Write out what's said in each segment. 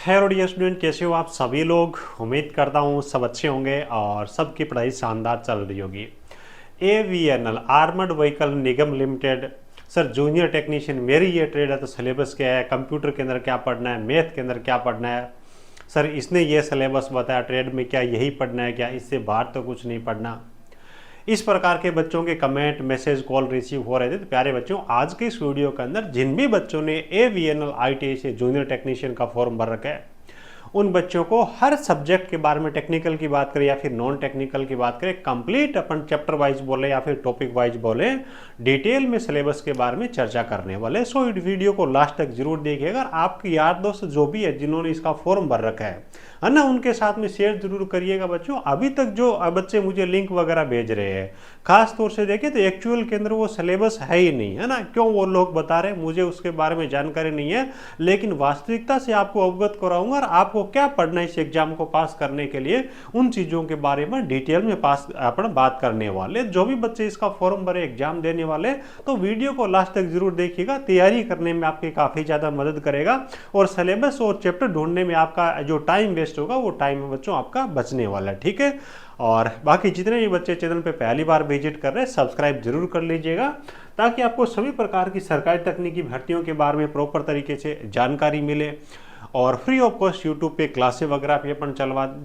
Hello dear student, कैसे हो आप सभी लोग। उम्मीद करता हूँ सब अच्छे होंगे और सबकी पढ़ाई शानदार चल रही होगी। AVNL आर्मर्ड व्हीकल निगम लिमिटेड सर जूनियर टेक्नीशियन, मेरी ये ट्रेड है तो सिलेबस क्या है, कंप्यूटर के अंदर क्या पढ़ना है, मैथ के अंदर क्या पढ़ना है। सर इसने ये सिलेबस बताया, ट्रेड में क्या यही पढ़ना है क्या, इससे बाहर तो कुछ नहीं पढ़ना। इस प्रकार के बच्चों के कमेंट मैसेज कॉल रिसीव हो रहे थे। तो प्यारे बच्चों, आज के इस वीडियो के अंदर जिन भी बच्चों ने AVNL ITI से जूनियर टेक्नीशियन का फॉर्म भर रखा है, उन बच्चों को हर सब्जेक्ट के बारे में, टेक्निकल की बात करें या फिर नॉन टेक्निकल की बात करें, कंप्लीट अपन चैप्टर वाइज बोले या फिर टॉपिक वाइज बोले, डिटेल में सिलेबस के बारे में चर्चा करने वाले। सो इस वीडियो को लास्ट तक जरूर देखिएगा। आपके यार दोस्त जो भी है जिन्होंने इसका फॉर्म भर रखा है ना, उनके साथ में शेयर जरूर करिएगा बच्चों। अभी तक जो बच्चे मुझे लिंक वगैरह भेज रहे हैं, खास तौर से देखें तो एक्चुअल के अंदर वो सिलेबस है ही नहीं, है ना। क्यों वो लोग बता रहे हैं, मुझे उसके बारे में जानकारी नहीं है, लेकिन वास्तविकता से आपको अवगत कराऊंगा और आपको क्या पढ़ना है इस एग्जाम को पास करने के लिए, उन चीज़ों के बारे में डिटेल में पास अपन बात करने वाले। जो भी बच्चे इसका फॉर्म भरे, एग्जाम देने वाले, तो वीडियो को लास्ट तक जरूर देखिएगा। तैयारी करने में आपकी काफ़ी ज़्यादा मदद करेगा और सिलेबस और चैप्टर ढूंढने में आपका जो टाइम वेस्ट होगा वो टाइम बच्चों आपका बचने वाला है, ठीक है। और बाकी जितने भी बच्चे चैनल पे पहली बार विजिट कर रहे हैं, सब्सक्राइब जरूर कर लीजिएगा, ताकि आपको सभी प्रकार की सरकारी तकनीकी भर्तियों के बारे में प्रॉपर तरीके से जानकारी मिले। और फ्री ऑफ कॉस्ट यूट्यूब पे क्लासें वगैरह भी अपन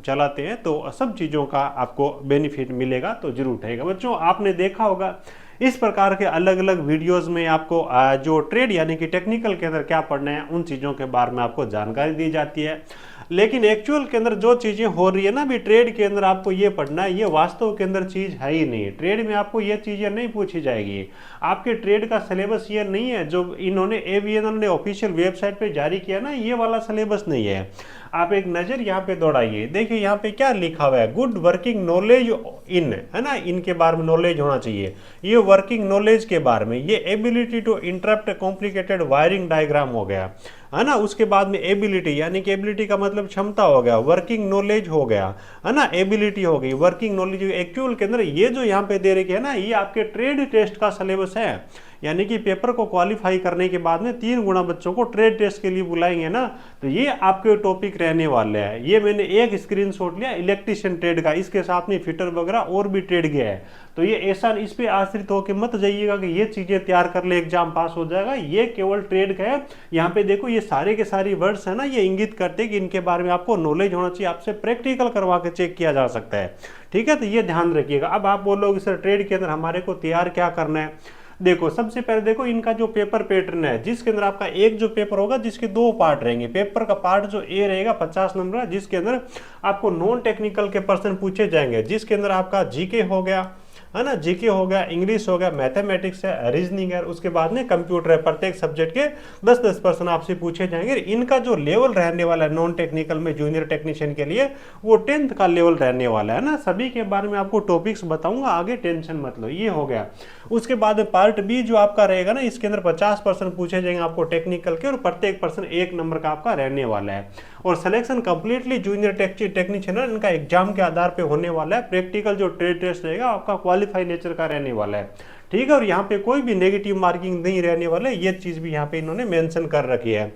चलाते हैं, तो सब चीज़ों का आपको बेनिफिट मिलेगा, तो जरूर उठाएगा। बच्चों आपने देखा होगा इस प्रकार के अलग अलग वीडियोस में आपको जो ट्रेड यानी कि टेक्निकल के अंदर क्या पढ़ना है, उन चीज़ों के बारे में आपको जानकारी दी जाती है। लेकिन एक्चुअल के अंदर जो चीज़ें हो रही है ना, भी ट्रेड के अंदर आपको ये पढ़ना है, ये वास्तव के अंदर चीज़ है ही नहीं। ट्रेड में आपको ये चीज़ें नहीं पूछी जाएगी। आपके ट्रेड का सिलेबस ये नहीं है जो इन्होंने AVNL ने ऑफिशियल वेबसाइट पे जारी किया ना, ये वाला सिलेबस नहीं है। आप एक नज़र यहाँ पे दौड़ाइए, देखिए यहाँ पे क्या लिखा हुआ है, गुड वर्किंग नॉलेज इन, है ना, इनके बारे में नॉलेज होना चाहिए। ये वर्किंग नॉलेज के बारे में, ये ability to interrupt complicated wiring diagram हो गया, है ना। उसके बाद में एबिलिटी, यानी कि एबिलिटी का मतलब क्षमता हो गया, वर्किंग नॉलेज हो गया, है ना, एबिलिटी हो गई, वर्किंग नॉलेज। एक्चुअल के अंदर ये जो यहाँ पे दे रखी है ना, ये आपके ट्रेड टेस्ट का सिलेबस है। यानी कि पेपर को क्वालिफाई करने के बाद में 3 गुना बच्चों को ट्रेड टेस्ट के लिए बुलाएंगे ना, तो ये आपके टॉपिक रहने वाले हैं। ये मैंने एक स्क्रीनशॉट लिया इलेक्ट्रिशियन ट्रेड का, इसके साथ में फिटर वगैरह और भी ट्रेड गया है। तो ये ऐसा इस पे आश्रित होकर मत जाइएगा कि ये चीजें तैयार कर ले एग्जाम पास हो जाएगा। ये केवल ट्रेड का है। यहाँ पे देखो ये सारे के सारी वर्ड्स है ना, ये इंगित करते हैं कि इनके बारे में आपको नॉलेज होना चाहिए, आपसे प्रैक्टिकल करवा के चेक किया जा सकता है, ठीक है। तो ये ध्यान रखिएगा। अब आप बोलोगे सर ट्रेड के अंदर हमारे को तैयार क्या करना है। देखो सबसे पहले देखो इनका जो पेपर पैटर्न है, जिसके अंदर आपका एक जो पेपर होगा जिसके 2 पार्ट रहेंगे। पेपर का पार्ट जो ए रहेगा 50 नंबर का, जिसके अंदर आपको नॉन टेक्निकल के प्रश्न पूछे जाएंगे, जिसके अंदर आपका जीके हो गया, है ना, जीके हो गया, इंग्लिश हो गया, मैथमेटिक्स है, रीजनिंग है, उसके बाद में कंप्यूटर है। प्रत्येक सब्जेक्ट के 10-10 प्रश्न आपसे पूछे जाएंगे। इनका जो लेवल रहने वाला है नॉन टेक्निकल में जूनियर टेक्नीशियन के लिए, वो 10th का लेवल रहने वाला है ना। सभी के बारे में आपको टॉपिक्स बताऊंगा आगे, टेंशन मत लो। ये हो गया। उसके बाद पार्ट बी जो आपका रहेगा ना, इसके अंदर 50 प्रश्न पूछे जाएंगे आपको टेक्निकल के, और प्रत्येक प्रश्न 1 नंबर का आपका रहने वाला है। और सिलेक्शन कंप्लीटली जूनियर टेक्नीशियन इनका एग्जाम के आधार पे होने वाला है। प्रैक्टिकल जो ट्रेड टेस्ट रहेगा आपका क्वालिफाई नेचर का रहने वाला है, ठीक है। और यहाँ पे कोई भी नेगेटिव मार्किंग नहीं रहने वाला है, ये चीज भी यहाँ पे इन्होंने मेंशन कर रखी है।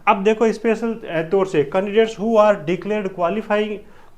अब देखो स्पेशल तौर से candidates who are declared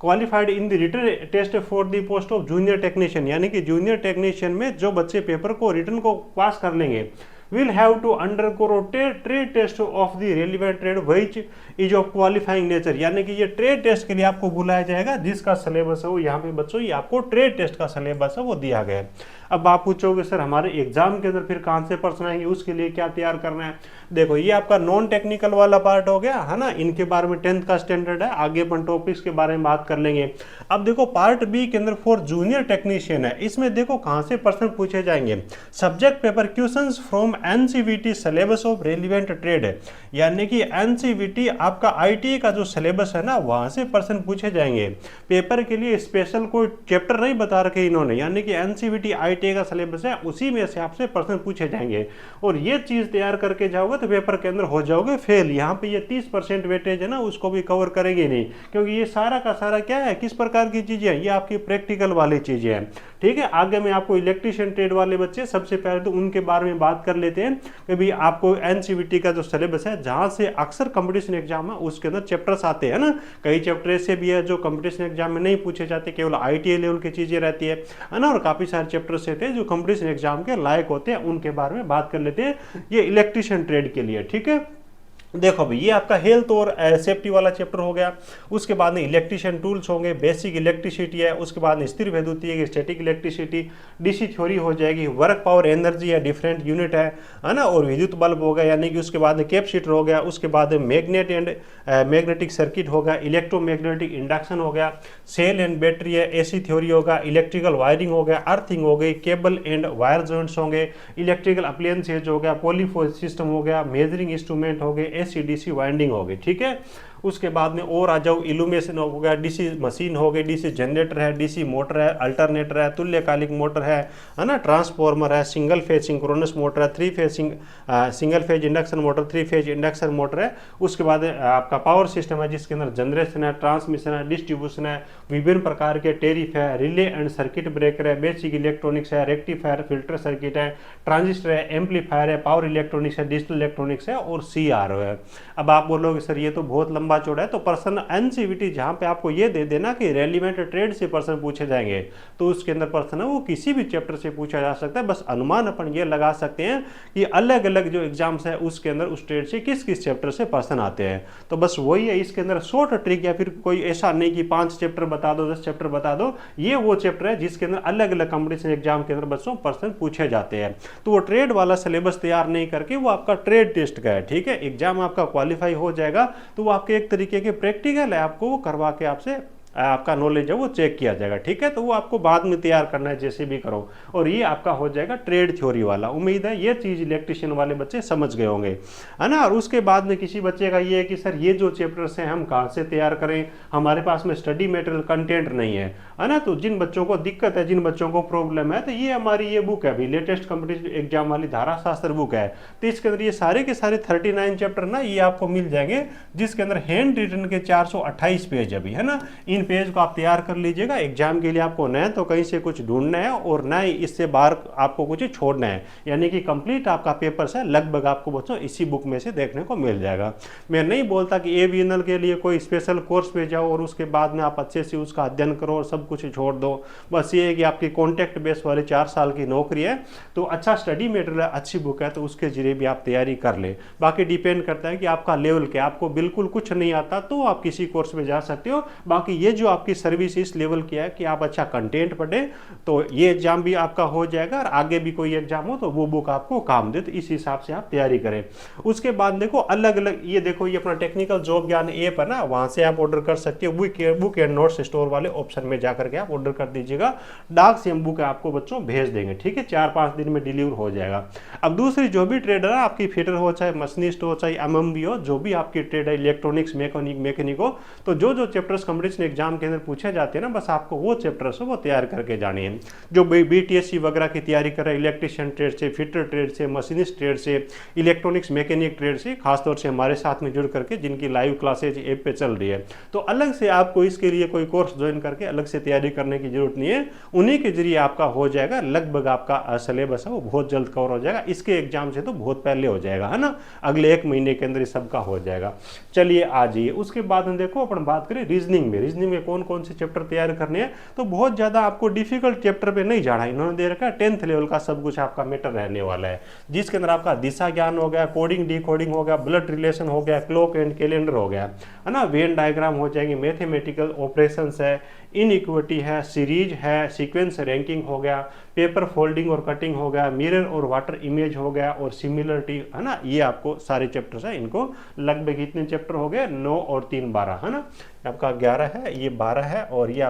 qualified in the written test for the post of junior technician, यानी कि जूनियर टेक्नीशियन में जो बच्चे पेपर को रिटन को पास कर लेंगे, will have to undergo trade test of the relevant trade which is of qualifying nature, यानी कि ये ट्रेड टेस्ट के लिए आपको बुलाया जाएगा। जिसका सिलेबस है वो यहाँ पे बच्चों, ये आपको ट्रेड टेस्ट का सिलेबस है वो दिया गया है। अब आप पूछोगे सर हमारे एग्जाम के अंदर फिर कहाँ से प्रश्न आएंगे, उसके लिए क्या तैयार करना है। देखो ये आपका नॉन टेक्निकल वाला पार्ट हो गया, है ना, इनके बारे में 10th का स्टैंडर्ड है। आगे अपन टॉपिक्स के बारे में बात कर लेंगे। अब देखो पार्ट बी के अंदर फॉर जूनियर टेक्नीशियन है, इसमें देखो कहाँ से प्रश्न पूछे जाएंगे। Subject paper questions from NCVT syllabus of relevant trade है, यानी कि NCVT आपका ITI का जो सिलेबस है ना, वहां से प्रश्न पूछे जाएंगे। पेपर के लिए स्पेशल कोई चैप्टर नहीं बता रखे इन्होंने, यानी कि NCVT ITI का सिलेबस है, उसी में से आपसे प्रश्न पूछे जाएंगे। और ये चीज तैयार करके जाओगे तो पेपर के अंदर हो जाओगे फेल। यहाँ पे ये 30% वेटेज है ना, उसको भी कवर करेंगे नहीं, क्योंकि ये सारा का सारा क्या है, किस प्रकार की चीजें हैं, ये आपकी प्रैक्टिकल वाली चीजें हैं, ठीक है। आगे मैं आपको इलेक्ट्रिशियन ट्रेड वाले बच्चे, सबसे पहले तो उनके बारे में बात कर लेते हैं कि भाई आपको एनसीईआरटी का जो सिलेबस है, जहाँ से अक्सर कंपटीशन एग्जाम है उसके अंदर चैप्टर्स आते हैं ना, कई चैप्टर ऐसे भी है जो कंपटीशन एग्जाम में नहीं पूछे जाते, केवल ITA लेवल की चीज़ें रहती है ना, और काफ़ी सारे चैप्टर्स रहते हैं जो कंपटीशन एग्जाम के लायक होते हैं, उनके बारे में बात कर लेते हैं। ये इलेक्ट्रीशियन ट्रेड के लिए, ठीक है। देखो भाई, ये आपका हेल्थ और सेफ्टी वाला चैप्टर हो गया। उसके बाद में इलेक्ट्रिशियन टूल्स होंगे, बेसिक इलेक्ट्रिसिटी है, उसके बाद में स्थिर वैद्युतीय है, स्टैटिक इलेक्ट्रिसिटी, डीसी थ्योरी हो जाएगी, वर्क पावर एनर्जी है, डिफरेंट यूनिट है ना, और विद्युत बल्ब हो गया, यानी कि उसके बाद में कैपेसिटर हो गया, उसके बाद में मैग्नेट एंड मैग्नेटिक सर्किट होगा, इलेक्ट्रोमैग्नेटिक इंडक्शन हो गया, सेल एंड बैटरी है, AC थ्योरी होगा, इलेक्ट्रिकल वायरिंग हो गया, अर्थिंग हो गई, केबल एंड वायर जॉइंट्स होंगे, इलेक्ट्रिकल अप्लायंसेज हो गया, पॉलीफोन सिस्टम हो गया, मेजरिंग इंस्ट्रूमेंट हो गए, AC/DC वाइंडिंग हो गई, ठीक है। उसके बाद में और आ जाओ, इल्यूमिनेशन हो गया, DC मशीन हो गई, DC जनरेटर है, DC मोटर है, अल्टरनेटर है, तुल्यकालिक मोटर है ना, ट्रांसफार्मर है, सिंगल फेज सिंक्रोनस मोटर है, single phase induction motor, 3 phase induction motor है। उसके बाद आपका पावर सिस्टम है जिसके अंदर जनरेशन है, ट्रांसमिशन है, डिस्ट्रीब्यूशन है, विभिन्न प्रकार के टेरिफ है, रिले एंड सर्किट ब्रेकर है, बेसिक इलेक्ट्रॉनिक्स है, रेक्टिफायर, फिल्टर सर्किट है, ट्रांजिस्टर है, एम्पलीफायर है, पावर इलेक्ट्रॉनिक्स है, डिजिटल इलेक्ट्रॉनिक्स है और CRO है। अब आप बोलोगे सर ये तो बहुत लंबा चौड़ा है, तो पर्सन एनसीईआरटी जहां पे आपको ये दे देना कि रेलिवेंट ट्रेड से पर्सन पूछे जाएंगे, तो उसके अंदर पर्सन है वो किसी भी चैप्टर से पूछा जा सकता है। बस अनुमान अपन ये लगा सकते हैं कि अलग अलग जो एग्जाम्स है उसके अंदर उस ट्रेड से किस किस चैप्टर से पर्सन आते हैं। तो बस वही है, इसके अंदर शॉर्ट ट्रिक, या फिर कोई ऐसा नहीं कि 5 चैप्टर बता दो, 10 चैप्टर बता दो, ये वो चैप्टर है जिसके अंदर अलग अलग कंपटीशन एग्जाम के अंदर बच्चों पर्सन पूछे जाते हैं। तो वो ट्रेड वाला सिलेबस तैयार नहीं करके वो आपका ट्रेड टेस्ट का है, ठीक है। एग्जाम आपका क्वालिफाई हो जाएगा तो वो आपके एक तरीके के प्रैक्टिकल है, आपको वो करवा के आपसे आपका नॉलेज है वो चेक किया जाएगा, ठीक है। तो वो आपको बाद में तैयार करना है, जैसे भी करो, और ये आपका हो जाएगा ट्रेड थ्योरी वाला। उम्मीद है ये चीज़ इलेक्ट्रिशियन वाले बच्चे समझ गए होंगे, है ना। और उसके बाद में किसी बच्चे का ये है कि सर ये जो चैप्टर्स हैं हम कहाँ से तैयार करें, हमारे पास में स्टडी मटेरियल कंटेंट नहीं है ना। तो जिन बच्चों को दिक्कत है, जिन बच्चों को प्रॉब्लम है, तो ये हमारी ये बुक है अभी लेटेस्ट कॉम्पिटिटिव एग्जाम वाली धारा शास्त्र बुक है। तो इसके अंदर ये सारे के सारे 39 चैप्टर ना ये आपको मिल जाएंगे, जिसके अंदर हैंड रिटन के 428 पेज अभी, है ना। इन पेज को आप तैयार कर लीजिएगा। एग्जाम के लिए आपको न तो कहीं से कुछ ढूंढना है और न ही इससे बाहर आपको कुछ छोड़ना है, यानी कि कंप्लीट आपका पेपर है लगभग आपको बच्चों इसी बुक में से देखने को मिल जाएगा। मैं नहीं बोलता कि AVNL के लिए कोई स्पेशल कोर्स पे जाओ और उसके बाद में आप अच्छे से उसका अध्ययन करो और सब कुछ छोड़ दो। बस ये है कि आपकी कॉन्टैक्ट बेस वाली 4 साल की नौकरी है, तो अच्छा स्टडी मटेरियल अच्छी बुक है, तो उसके जरिए भी आप तैयारी कर ले। बाकी डिपेंड करता है कि आपका लेवल क्या, आपको बिल्कुल कुछ नहीं आता तो आप किसी कोर्स में जा सकते हो। बाकी ये जो आपकी सर्विस इस लेवल की है कि आप अच्छा कंटेंट पढ़े, तो ये एग्जाम भी आपका हो जाएगा, और आगे भी कोई एग्जाम हो तो वो बुक आपको काम दे, तो इस हिसाब से आप तैयारी करें। उसके बाद देखो अलग अलग, ये देखो ये अपना टेक्निकल जॉब ज्ञान ऐप है ना, वहां से आप ऑर्डर कर सकते हो। बुक एंड नोट्स स्टोर वाले ऑप्शन में जाकर के आप ऑर्डर कर दीजिएगा, डाक से हम बुक आपको बच्चों भेज देंगे, ठीक है। 4-5 दिन में डिलीवर हो जाएगा। अब दूसरी जो भी ट्रेडर है, आपकी फिटर हो, चाहे मशीनिस्ट हो, चाहे MMB हो, जो भी आपकी ट्रेड है, इलेक्ट्रॉनिक्स मैकेनिक हो, तो जो चैप्टर्स कॉम्पिटिशन एग्जाम के अंदर पूछे जाते हैं ना, बस आपको वो चैप्टर्स वो तैयार करके जाने हैं। जो BTSC वगैरह की तैयारी कर रहे हैं, इलेक्ट्रिशियन ट्रेड से, फिटर ट्रेड से, मशीनिस्ट ट्रेड से, इलेक्ट्रॉनिक्स मैकेनिक ट्रेड से, खासतौर से हमारे साथ में जुड़ करके जिनकी लाइव क्लासेज ऐप पे चल रही है, तो अलग से आपको इसके लिए कोई कोर्स ज्वाइन करके अलग से तैयारी करने की जरूरत नहीं है। उन्हीं के जरिए आपका हो जाएगा, लगभग आपका सिलेबस है वो बहुत जल्द कवर हो जाएगा। इसके एग्जाम से तो बहुत पहले हो जाएगा, है ना, अगले 1 महीने के अंदर ये सबका हो जाएगा। चलिए आ जाइए, उसके बाद हम देखो अपन बात करें रीजनिंग में कौन कौन से चैप्टर तैयार करने हैं। तो बहुत ज़्यादा आपको डिफिकल्ट चैप्टर पे नहीं जाना है, इन्होंने दे रखा है 10th लेवल का सब कुछ आपका मैटर रहने वाला है, जिसके अंदर आपका दिशा ज्ञान हो गया, कोडिंग डिकोडिंग हो गया, ब्लड रिलेशन हो गया, क्लॉक एंड कैलेंडर हो गया, है ना, वेन डायग्राम हो जाएंगे, मैथमेटिकल ऑपरेशंस है, इनइक्विटी है, सीरीज है, सीक्वेंस रैंकिंग हो गया, पेपर फोल्डिंग और कटिंग हो गया, मिरर और वाटर इमेज हो गया, और सिमिलरिटी, है ना। ये आपको सारे चैप्टर्स है, इनको लगभग इतने चैप्टर हो गए, 9 और 3 12, है ना। आपका 11 है, ये 12 है, और ये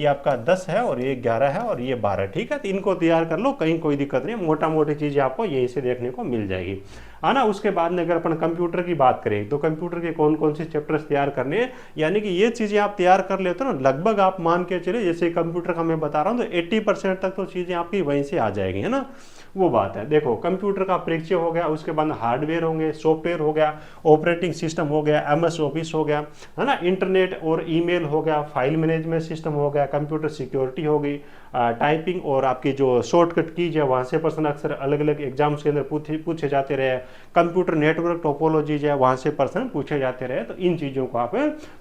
आपका 10 है, और ये 11 है, और ये 12, ठीक है। तो इनको तैयार कर लो, कहीं कोई दिक्कत नहीं, मोटा मोटी चीज़ें आपको यहीं से देखने को मिल जाएगी। है ना। उसके बाद में अगर अपन कंप्यूटर की बात करें तो कंप्यूटर के कौन कौन से चैप्टर्स तैयार करने हैं, यानी कि ये चीज़ें आप तैयार कर लेते हो ना, लगभग आप मान के चले जैसे कंप्यूटर का मैं बता रहा हूँ तो 80% तक तो चीज़ें आपकी वहीं से आ जाएगी, है ना। वो बात है। देखो कंप्यूटर का परिचय हो गया, उसके बाद हार्डवेयर होंगे, सॉफ्टवेयर हो गया, ऑपरेटिंग सिस्टम हो गया, MS ऑफिस हो गया, है ना, इंटरनेट और ईमेल हो गया, फाइल मैनेजमेंट सिस्टम हो गया, कंप्यूटर सिक्योरिटी हो गई, टाइपिंग और आपकी जो शॉर्टकट कीज है वहाँ से पर्सन अक्सर अलग अलग एग्जाम्स के अंदर पूछे जाते रहे, कंप्यूटर नेटवर्क टोपोलॉजी है वहाँ से पर्सन पूछे जाते रहे, तो इन चीज़ों को आप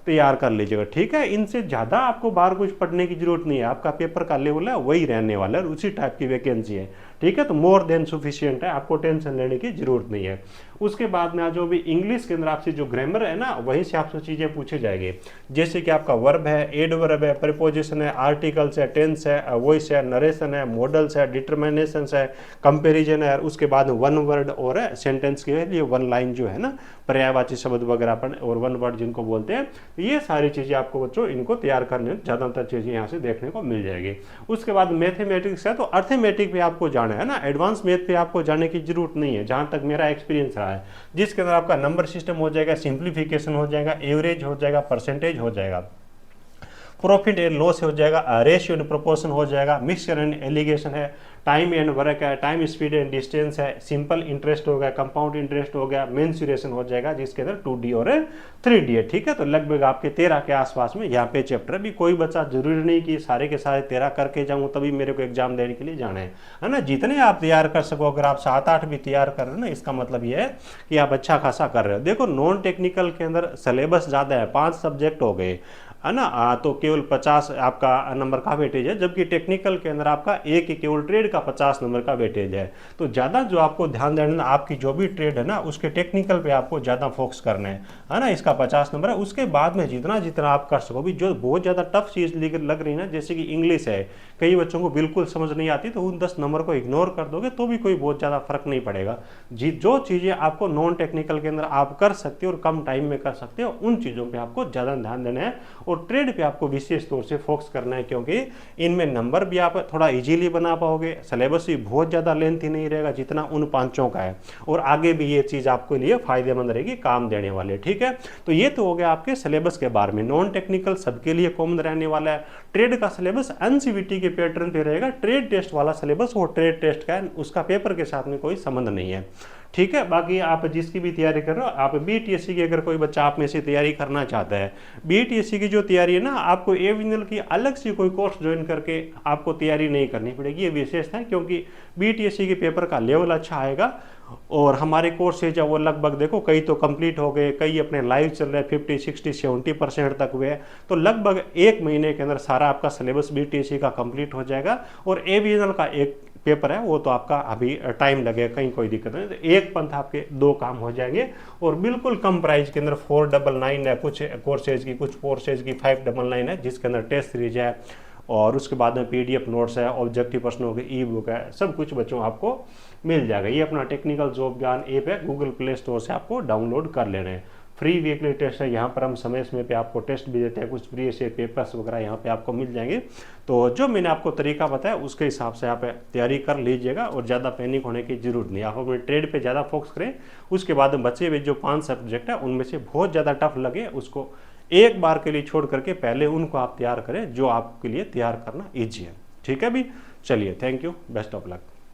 तैयार कर लीजिएगा, ठीक है। इनसे ज़्यादा आपको बाहर कुछ पढ़ने की जरूरत नहीं है, आपका पेपर का लेवल है वही रहने वाला है, उसी टाइप की वैकेंसी है, ठीक है। तो मोर देन सफिशिएंट है, आपको टेंशन लेने की जरूरत नहीं है। उसके बाद में जो भी इंग्लिश के अंदर आपसे जो ग्रामर है ना, वहीं से आपसे चीज़ें पूछे जाएंगे, जैसे कि आपका वर्ब है, एडवर्ब है, प्रीपोजिशन है, आर्टिकल्स है, टेंस है, वॉइस है, नरेशन है, मॉडल्स है, डिटरमिनेशंस है, कंपैरिजन है, उसके बाद वन वर्ड और सेंटेंस के लिए वन लाइन जो है ना, पर्यायवाची शब्द वगैरह अपन और वन वर्ड जिनको बोलते हैं, ये सारी चीज़ें आपको बच्चों इनको तैयार करने में ज़्यादातर चीज़ें यहाँ से देखने को मिल जाएगी। उसके बाद मैथमेटिक्स है तो अर्थमेटिक पे आपको जाना है ना, एडवांस मैथ पे आपको जाने की जरूरत नहीं है, जहाँ तक मेरा एक्सपीरियंस रहा है, जिसके अंदर आपका नंबर सिस्टम हो जाएगा, सिंप्लीफिकेशन हो जाएगा, एवरेज हो जाएगा, परसेंटेज हो जाएगा, प्रॉफिट एंड लॉस हो जाएगा, रेशियो एंड प्रोपोर्शन हो जाएगा, मिक्सचर एंड एलिगेशन है, टाइम एंड वर्क है, टाइम स्पीड एंड डिस्टेंस है, सिंपल इंटरेस्ट हो गया, कंपाउंड इंटरेस्ट हो गया, मेंसुरेशन हो जाएगा, जिसके अंदर 2D और 3D है, ठीक है। तो लगभग आपके 13 के आसपास में यहाँ पे चैप्टर भी, कोई बच्चा जरूरी नहीं कि सारे के सारे 13 करके जाऊँ तभी मेरे को एग्जाम देने के लिए जाना है ना। जितने आप तैयार कर सको, अगर आप 7-8 भी तैयार कर रहे हो ना, इसका मतलब ये है कि आप अच्छा खासा कर रहे हो। देखो नॉन टेक्निकल के अंदर सिलेबस ज़्यादा है, 5 सब्जेक्ट हो गए, है ना, तो केवल 50 आपका नंबर का वेटेज है, जबकि टेक्निकल के अंदर आपका एक ही केवल ट्रेड का 50 नंबर का वेटेज है। तो ज़्यादा जो आपको ध्यान देना, आपकी जो भी ट्रेड है ना, उसके टेक्निकल पे आपको ज़्यादा फोकस करना है ना, इसका 50 नंबर है। उसके बाद में जितना जितना आप कर सको भी, जो बहुत ज़्यादा टफ चीज़ लग रही है ना, जैसे कि इंग्लिश है, कई बच्चों को बिल्कुल समझ नहीं आती, तो उन 10 नंबर को इग्नोर कर दोगे तो भी कोई बहुत ज़्यादा फर्क नहीं पड़ेगा। जो चीज़ें आपको नॉन टेक्निकल के अंदर आप कर सकते हो और कम टाइम में कर सकते हो, उन चीज़ों पर आपको ज़्यादा ध्यान देना है और ट्रेड पे आपको विशेष तौर से फोकस करना है, क्योंकि इनमें नंबर भी आप थोड़ा इजीली बना पाओगे, सिलेबस भी बहुत ज़्यादा लेंथी नहीं रहेगा जितना उन 5 का है, और आगे भी ये चीज़ आपके लिए फायदेमंद रहेगी, काम देने वाले, ठीक है। तो ये तो हो गया आपके सिलेबस के बारे में। नॉन टेक्निकल सबके लिए कॉमन रहने वाला है। ट्रेड का सिलेबस NCVT के पैटर्न पे रहेगा, ट्रेड टेस्ट वाला सिलेबस वो ट्रेड टेस्ट का है, उसका पेपर के साथ में कोई संबंध नहीं है, ठीक है। बाकी आप जिसकी भी तैयारी कर रहे हो, आप BTSC की अगर कोई बच्चा आप में से तैयारी करना चाहता है, BTSC की जो तैयारी है ना, आपको AVNL की अलग से कोई कोर्स ज्वाइन करके आपको तैयारी नहीं करनी पड़ेगी, ये विशेषता है, क्योंकि BTSC के पेपर का लेवल अच्छा आएगा और हमारे कोर्सेज है वो लगभग देखो कई तो कंप्लीट हो गए, कई अपने लाइव चल रहे हैं, 50, 60, 70% तक हुए, तो लगभग 1 महीने के अंदर सारा आपका सिलेबस BTSC का कंप्लीट हो जाएगा। और AVNL का एक पेपर है वो तो आपका अभी टाइम लगेगा, कहीं कोई दिक्कत नहीं, तो एक पंथ आपके 2 काम हो जाएंगे और बिल्कुल कम प्राइस के अंदर 499 है कुछ कोर्सेज की, कुछ कोर्सेज की 599 है, जिसके अंदर टेस्ट सीरीज है और उसके बाद में PDF नोट्स है, ऑब्जेक्टिव प्रश्न हो गए, E-बुक है, सब कुछ बच्चों आपको मिल जाएगा। ये अपना टेक्निकल जॉब ज्ञान ऐप है, गूगल प्ले स्टोर से आपको डाउनलोड कर लेना है। फ्री वीकली टेस्ट है, यहाँ पर हम समय समय पे आपको टेस्ट भी देते हैं, कुछ फ्री से पेपर्स वगैरह यहाँ पे आपको मिल जाएंगे। तो जो मैंने आपको तरीका बताया उसके हिसाब से आप तैयारी कर लीजिएगा और ज़्यादा पैनिक होने की जरूरत नहीं। आप अपने ट्रेड पे ज़्यादा फोकस करें, उसके बाद बचे हुए जो 5 सब्जेक्ट है उनमें से बहुत ज़्यादा टफ लगे उसको एक बार के लिए छोड़ करके पहले उनको आप तैयार करें जो आपके लिए तैयार करना ईजी है, ठीक है भी। चलिए, thank you, best of luck.